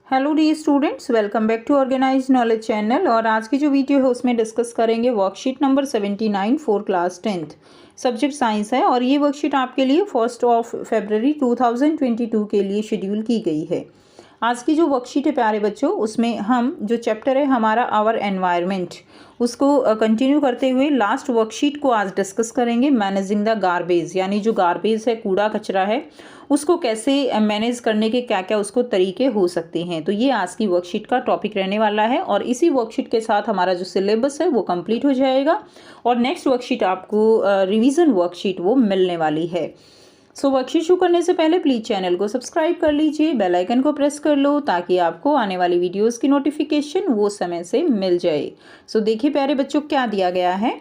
Hello dear students, welcome back to organize knowledge channel. और आज की जो वीडियो है उसमें डिस्कस करेंगे worksheet number 79 for class 10th, subject science है। और ये वर्कशीट आपके लिए 1 फरवरी 2022 के लिए शेड्यूल की गई है। आज की जो वर्कशीट है प्यारे बच्चों, उसमें हम जो चैप्टर है हमारा आवर एनवायरनमेंट, उसको कंटिन्यू करते हुए लास्ट वर्कशीट को आज डिस्कस करेंगे। मैनेजिंग द गार्बेज, यानी जो गार्बेज है, कूड़ा कचरा है, उसको कैसे मैनेज करने के क्या क्या उसको तरीके हो सकते हैं। तो ये आज की वर्कशीट का टॉपिक रहने वाला है। और इसी वर्कशीट के साथ हमारा जो सिलेबस है वो कंप्लीट हो जाएगा और नेक्स्ट वर्कशीट आपको रिवीजन वर्कशीट वो मिलने वाली है। सो वर्कशीट शुरू करने से पहले प्लीज़ चैनल को सब्सक्राइब कर लीजिए, बेल आइकन को प्रेस कर लो ताकि आपको आने वाली वीडियोस की नोटिफिकेशन वो समय से मिल जाए। सो देखिए प्यारे बच्चों, क्या दिया गया है।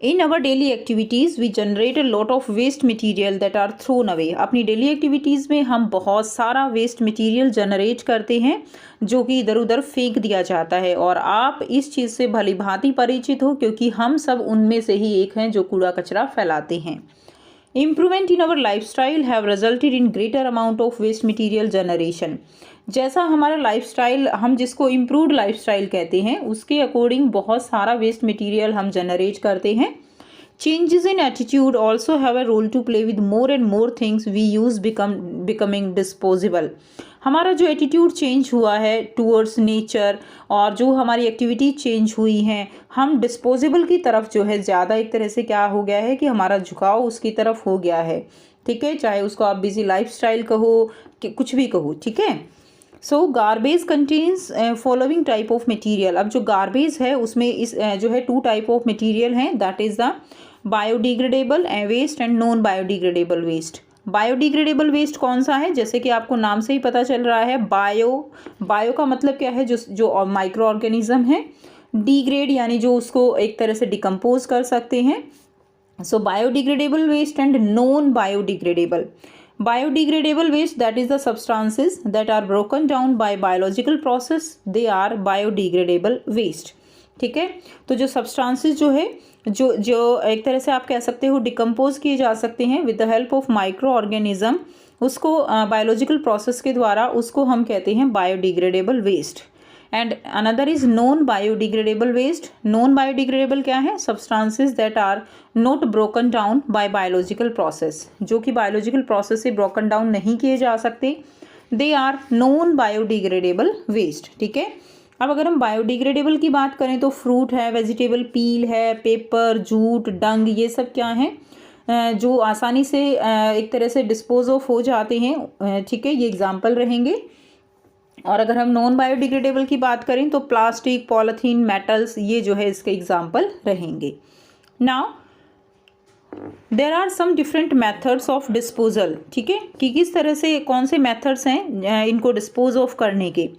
In our daily activities we generate a lot of waste material that are thrown away. अपनी डेली एक्टिविटीज़ में हम बहुत सारा वेस्ट मटीरियल जनरेट करते हैं जो कि इधर उधर फेंक दिया जाता है। और आप इस चीज़ से भली भांति परिचित हो क्योंकि हम सब उनमें से ही एक हैं जो कूड़ा कचरा फैलाते हैं। Improvement in our lifestyle have resulted in greater amount of waste material generation। जैसा हमारा लाइफस्टाइल, हम जिसको इम्प्रूव्ड लाइफस्टाइल कहते हैं, उसके अकॉर्डिंग बहुत सारा वेस्ट मटेरियल हम जनरेट करते हैं। Changes in attitude also have a role to play with more and more things we use becoming disposable। हमारा जो एटीट्यूड चेंज हुआ है टूवर्ड्स नेचर और जो हमारी एक्टिविटी चेंज हुई हैं, हम डिस्पोजेबल की तरफ जो है ज़्यादा एक तरह से क्या हो गया है कि हमारा झुकाव उसकी तरफ हो गया है। ठीक है, चाहे उसको आप बिजी लाइफस्टाइल कहो कि कुछ भी कहो। ठीक है। So garbage contains following type of material. अब जो गार्बेज है उसमें इस जो है 2 टाइप ऑफ मटीरियल हैं, that is the biodegradable waste and non biodegradable waste. Biodegradable waste कौन सा है, जैसे कि आपको नाम से ही पता चल रहा है, बायो का मतलब क्या है, जो माइक्रो ऑर्गेनिज्म है। डिग्रेड यानी जो उसको एक तरह से डिकम्पोज कर सकते हैं। So biodegradable waste and non biodegradable. Biodegradable waste, that is the substances that are broken down by biological process, they are biodegradable waste। ठीक है, तो जो सब्सटेंसेस जो है जो एक तरह से आप कह सकते हो डिकम्पोज किए जा सकते हैं with the help of micro organism, उसको बायोलॉजिकल प्रोसेस के द्वारा उसको हम कहते हैं biodegradable waste. And another is non biodegradable waste. Non biodegradable क्या है, substances that are not broken down by biological process, जो कि बायोलॉजिकल प्रोसेस से ब्रोकन डाउन नहीं किए जा सकते, they are non biodegradable waste. ठीक है। अब अगर हम बायोडिग्रेडेबल की बात करें तो फ्रूट है, वेजिटेबल पील है, पेपर, जूट, डंग, ये सब क्या हैं जो आसानी से एक तरह से डिस्पोज ऑफ हो जाते हैं। ठीक है, ये एग्जाम्पल रहेंगे। और अगर हम नॉन बायोडिग्रेडेबल की बात करें तो प्लास्टिक, पॉलीथीन, मेटल्स, ये जो है इसके एग्जाम्पल रहेंगे। Now there are some different methods of disposal. ठीक है, कि किस तरह से कौन से मेथड्स हैं इनको डिस्पोज ऑफ करने के।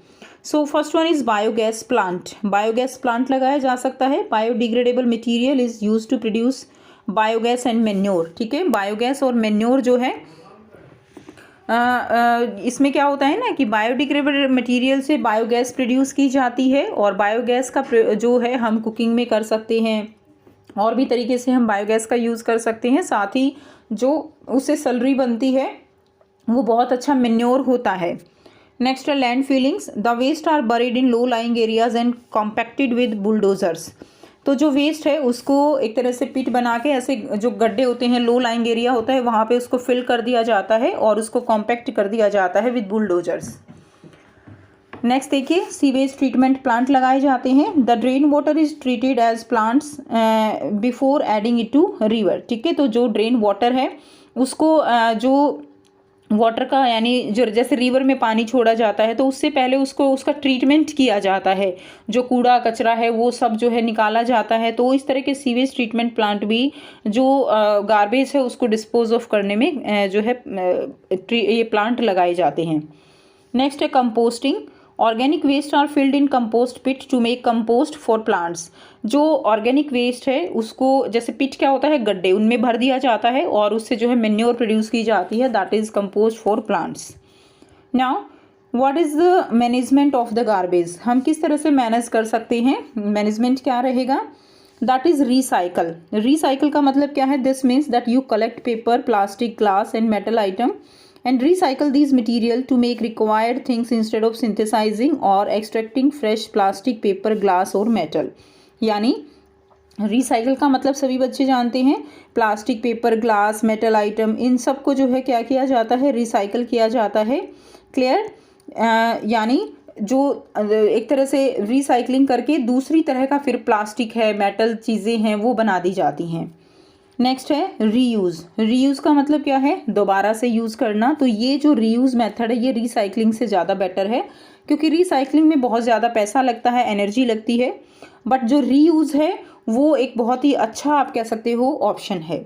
So first one is biogas plant. Biogas plant लगाया जा सकता है। Biodegradable material is use to produce biogas and manure. ठीक है, बायोगैस और मेन्योर जो है इसमें क्या होता है ना कि बायोडिग्रेडेबल मटेरियल से बायोगैस प्रोड्यूस की जाती है और बायोगैस का जो है हम कुकिंग में कर सकते हैं, और भी तरीके से हम बायोगैस का यूज़ कर सकते हैं। साथ ही जो उससे सैलरी बनती है वो बहुत अच्छा मेन्योर होता है। नेक्स्ट है land fillings. The waste are buried in low lying areas and compacted with bulldozers. तो जो वेस्ट है उसको एक तरह से पिट बना के, ऐसे जो गड्ढे होते हैं, लो लाइंग एरिया होता है, वहाँ पे उसको फिल कर दिया जाता है और उसको कॉम्पैक्ट कर दिया जाता है विद बुलडोजर्स। नेक्स्ट देखिए, सीवेज ट्रीटमेंट प्लांट लगाए जाते हैं। The drain water is treated as plants before adding it to river. ठीक है, तो जो ड्रेन वाटर है उसको जो वाटर का यानी जो जैसे रिवर में पानी छोड़ा जाता है तो उससे पहले उसका ट्रीटमेंट किया जाता है, जो कूड़ा कचरा है वो सब जो है निकाला जाता है। तो इस तरह के सीवेज ट्रीटमेंट प्लांट भी जो गार्बेज है उसको डिस्पोज ऑफ करने में जो है ये प्लांट लगाए जाते हैं। नेक्स्ट है composting. Organic waste are filled in compost pit to make compost for plants. जो ऑर्गेनिक वेस्ट है उसको, जैसे पिट क्या होता है, गड्ढे, उनमें भर दिया जाता है और उससे जो है मेन्योर प्रोड्यूस की जाती है, that is compost for plants. Now what is the management of the garbage. हम किस तरह से मैनेज कर सकते हैं, मैनेजमेंट क्या रहेगा, दैट इज रिसाइकल। रिसाइकल का मतलब क्या है, this means that you collect paper, plastic, glass and metal atom and recycle these material to make required things instead of synthesizing or extracting fresh plastic, paper, glass और metal। यानी recycle का मतलब सभी बच्चे जानते हैं, plastic, paper, glass, metal item, इन सब को जो है क्या किया जाता है, रिसाइकल किया जाता है। क्लियर? यानी जो एक तरह से रिसाइकलिंग करके दूसरी तरह का फिर प्लास्टिक है, मेटल चीज़ें हैं, वो बना दी जाती हैं। नेक्स्ट है रीयूज़। रीयूज़ का मतलब क्या है, दोबारा से यूज़ करना। तो ये जो रीयूज़ मेथड है ये रिसाइकलिंग से ज़्यादा बेटर है, क्योंकि रिसाइकलिंग में बहुत ज़्यादा पैसा लगता है, एनर्जी लगती है, बट जो रीयूज़ है वो एक बहुत ही अच्छा, आप कह सकते हो, ऑप्शन है।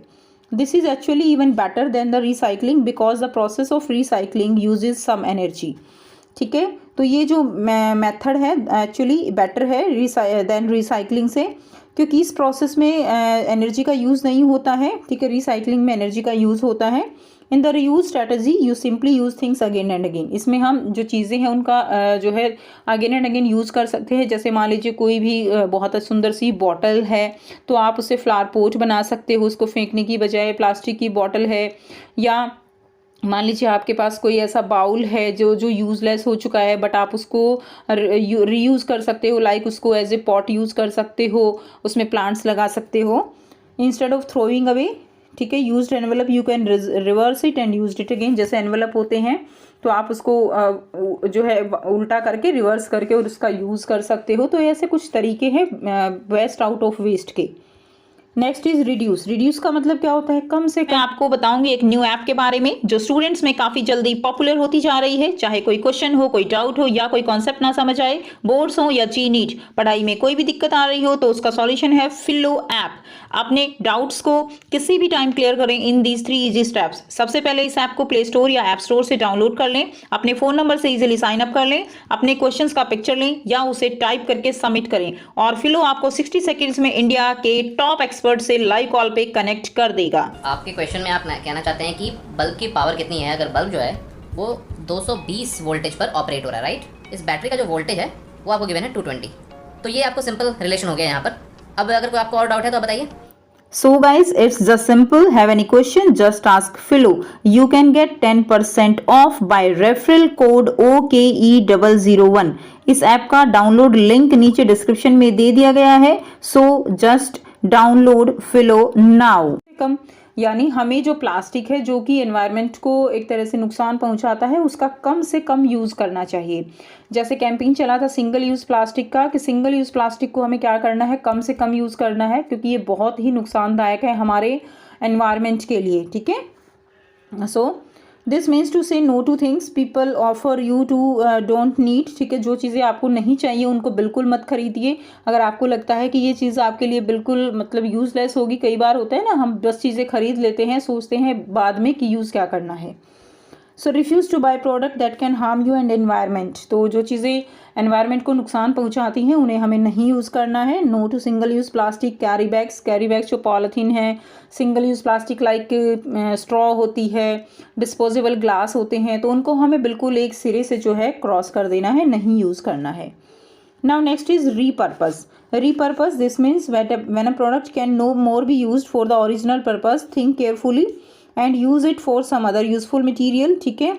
This is actually even better than the recycling because the process of recycling uses some energy. ठीक है, तो ये जो मेथड है एक्चुअली बेटर है देन रिसाइकलिंग से, क्योंकि इस प्रोसेस में एनर्जी का यूज़ नहीं होता है। ठीक है, रिसाइकलिंग में एनर्जी का यूज़ होता है। In the reuse strategy you simply use things again and again. इसमें हम जो चीज़ें हैं उनका जो है अगेन एंड अगेन यूज़ कर सकते हैं। जैसे मान लीजिए कोई भी बहुत सुंदर सी बॉटल है, तो आप उससे फ्लावर पोट बना सकते हो, उसको फेंकने की बजाय। प्लास्टिक की बॉटल है, या मान लीजिए आपके पास कोई ऐसा बाउल है जो यूज़लेस हो चुका है, बट आप उसको रीयूज़ कर सकते हो, लाइक उसको एज ए पॉट यूज़ कर सकते हो, उसमें प्लांट्स लगा सकते हो इंस्टेड ऑफ थ्रोइंग अवे। ठीक है, used envelope you can reverse it and use it again. जैसे एनवेलप होते हैं तो आप उसको जो है उल्टा करके, रिवर्स करके और उसका यूज़ कर सकते हो। तो ऐसे कुछ तरीके हैं वेस्ट आउट ऑफ वेस्ट के। Next is reduce. रिड्यूस का मतलब क्या होता है, कम से कम। मैं आपको बताऊंगी एक न्यू ऐप के बारे में जो स्टूडेंट्स में काफी जल्दी पॉपुलर होती जा रही है। चाहे कोई क्वेश्चन हो, कोई डाउट हो, या कोई कॉन्सेप्ट ना समझ आए, बोर्ड्स हो या जी नीट, पढ़ाई में कोई भी दिक्कत आ रही हो, तो उसका सॉल्यूशन है फिलो ऐप। अपने डाउट्स को किसी भी टाइम क्लियर करें इन दीज 3 इजी स्टेप्स। सबसे पहले इस ऐप को प्ले स्टोर या ऐप स्टोर से डाउनलोड कर लें, अपने फोन नंबर से इजीली साइन अप कर लें, अपने क्वेश्चंस का पिक्चर लें या उसे टाइप करके सबमिट करें, और फिलो आपको 60 सेकेंड्स में इंडिया के टॉप एक्सपर्ट से लाइव कॉल पे कनेक्ट कर देगा। आपके क्वेश्चन में आप कहना चाहते हैं कि बल्ब की पावर कितनी है। अगर बल्ब जो है वो 220 वोल्टेज पर ऑपरेट हो रहा है, राइट। इस बैटरी का जो वोल्टेज है वो आपको गिवन है 220। तो ये आपको सिंपल रिलेशन हो गया यहाँ पर। अब अगर कोई आपको और डाउट है तो बताइए। So guys, it's just simple. Have any question? Just ask Philo. You can get 10% off by referral code OKE001. इस ऐप का डाउनलोड लिंक नीचे डिस्क्रिप्शन में दे दिया गया है। So just download Philo now. कम यानी हमें जो प्लास्टिक है जो कि एनवायरनमेंट को एक तरह से नुकसान पहुंचाता है, उसका कम से कम यूज़ करना चाहिए। जैसे कैंपेन चला था सिंगल यूज़ प्लास्टिक का, कि सिंगल यूज़ प्लास्टिक को हमें क्या करना है, कम से कम यूज़ करना है, क्योंकि ये बहुत ही नुकसानदायक है हमारे एनवायरनमेंट के लिए। ठीक है, so this means to say no to things people offer you to don't need. ठीक है, जो चीज़ें आपको नहीं चाहिए उनको बिल्कुल मत खरीदिए। अगर आपको लगता है कि ये चीज़ आपके लिए बिल्कुल मतलब यूज़लेस होगी, कई बार होता है ना, हम 10 चीज़ें खरीद लेते हैं, सोचते हैं बाद में कि यूज़ क्या करना है। So refuse to buy product that can harm you and environment. तो जो चीज़ें एनवायरनमेंट को नुकसान पहुंचाती हैं उन्हें हमें नहीं यूज़ करना है। No to single use plastic. Carry bags जो पॉलीथीन है, single use plastic like straw होती है, डिस्पोजेबल ग्लास होते हैं, तो उनको हमें बिल्कुल एक सिरे से जो है क्रॉस कर देना है, नहीं यूज़ करना है। Now next is repurpose. Repurpose, this means when a product can no more be used for the original purpose, think carefully and use it for some other useful material. ठीक है,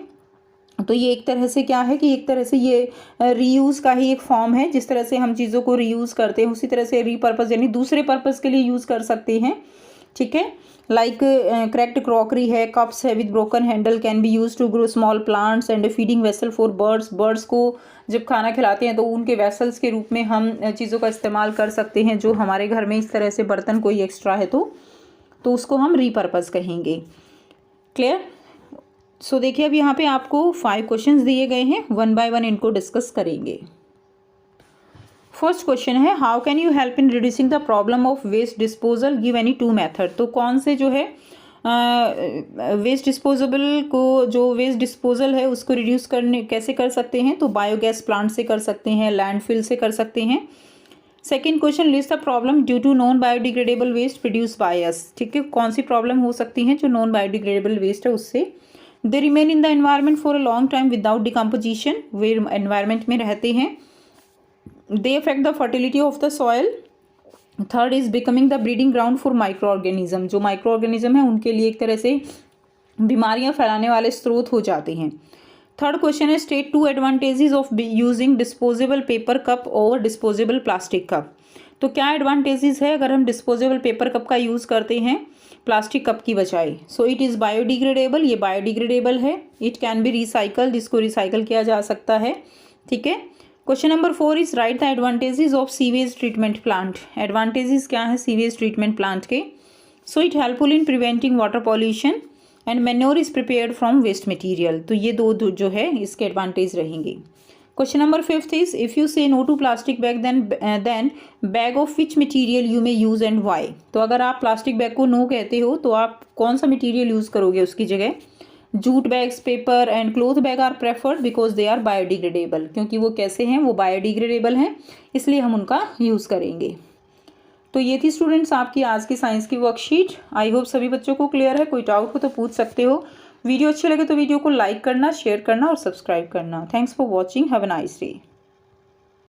तो ये एक तरह से क्या है कि एक तरह से ये रीयूज़ का ही एक फॉर्म है। जिस तरह से हम चीज़ों को रीयूज़ करते हैं उसी तरह से रीपर्पज़ यानी दूसरे पर्पज़ के लिए यूज़ कर सकते हैं। ठीक है, लाइक क्रैक्ड क्रॉकरी है, कप्स है with broken handle can be use to grow small plants and feeding vessel for birds. Birds को जब खाना खिलाते हैं तो उनके वेसल्स के रूप में हम चीज़ों का इस्तेमाल कर सकते हैं। जो हमारे घर में इस तरह से बर्तन कोई एक्स्ट्रा है तो उसको हम रीपर्पज़ कहेंगे। क्लियर? सो देखिए अब यहाँ पे आपको 5 क्वेश्चंस दिए गए हैं, 1 बाय 1 इनको डिस्कस करेंगे। फर्स्ट क्वेश्चन है, how can you help in reducing the problem of waste disposal, give any 2 method. तो कौन से जो है वेस्ट डिस्पोजेबल को, जो वेस्ट डिस्पोजल है उसको रिड्यूस करने कैसे कर सकते हैं, तो बायोगैस प्लांट से कर सकते हैं, लैंडफिल से कर सकते हैं। Second question, list the problem due to non biodegradable waste produce by us. ठीक है, कौन सी प्रॉब्लम हो सकती है जो नॉन बायोडिग्रेडेबल वेस्ट है उससे। They remain in the environment for a long time without decomposition, way environment में रहते हैं। They affect the fertility of the soil. Third is becoming the breeding ground for micro organism, जो micro organism है उनके लिए एक तरह से बीमारियां फैलाने वाले स्रोत हो जाते हैं। थर्ड क्वेश्चन है state 2 advantages of using disposable paper cup और डिस्पोजेबल प्लास्टिक कप। तो क्या एडवांटेजेस है अगर हम डिस्पोजेबल पेपर कप का यूज़ करते हैं प्लास्टिक कप की बजाय। सो इट इज़ बायोडिग्रेडेबल, ये बायोडिग्रेडेबल है। इट कैन बी रिसाइकल, जिसको रिसाइकल किया जा सकता है। ठीक है। Question number 4 is right the advantages of sewage treatment plant. Advantages क्या है सीवेज ट्रीटमेंट प्लांट के। So it helpful in preventing water pollution and manure is prepared from waste material. तो ये दो जो है इसके एडवांटेज रहेंगे। Question number 5 is if you say no to plastic bag then bag of which material you may use and why. तो अगर आप प्लास्टिक बैग को नो कहते हो तो आप कौन सा मटेरियल यूज़ करोगे उसकी जगह। Jute bags, paper and cloth bag are preferred because they are biodegradable. क्योंकि वो कैसे हैं, वो बायोडिग्रेडेबल हैं, इसलिए हम उनका यूज़ करेंगे। तो ये थी स्टूडेंट्स आपकी आज की साइंस की वर्कशीट। आई होप सभी बच्चों को क्लियर है। कोई डाउट हो तो पूछ सकते हो। वीडियो अच्छे लगे तो वीडियो को लाइक करना, शेयर करना और सब्सक्राइब करना। Thanks for watching. Have a nice day.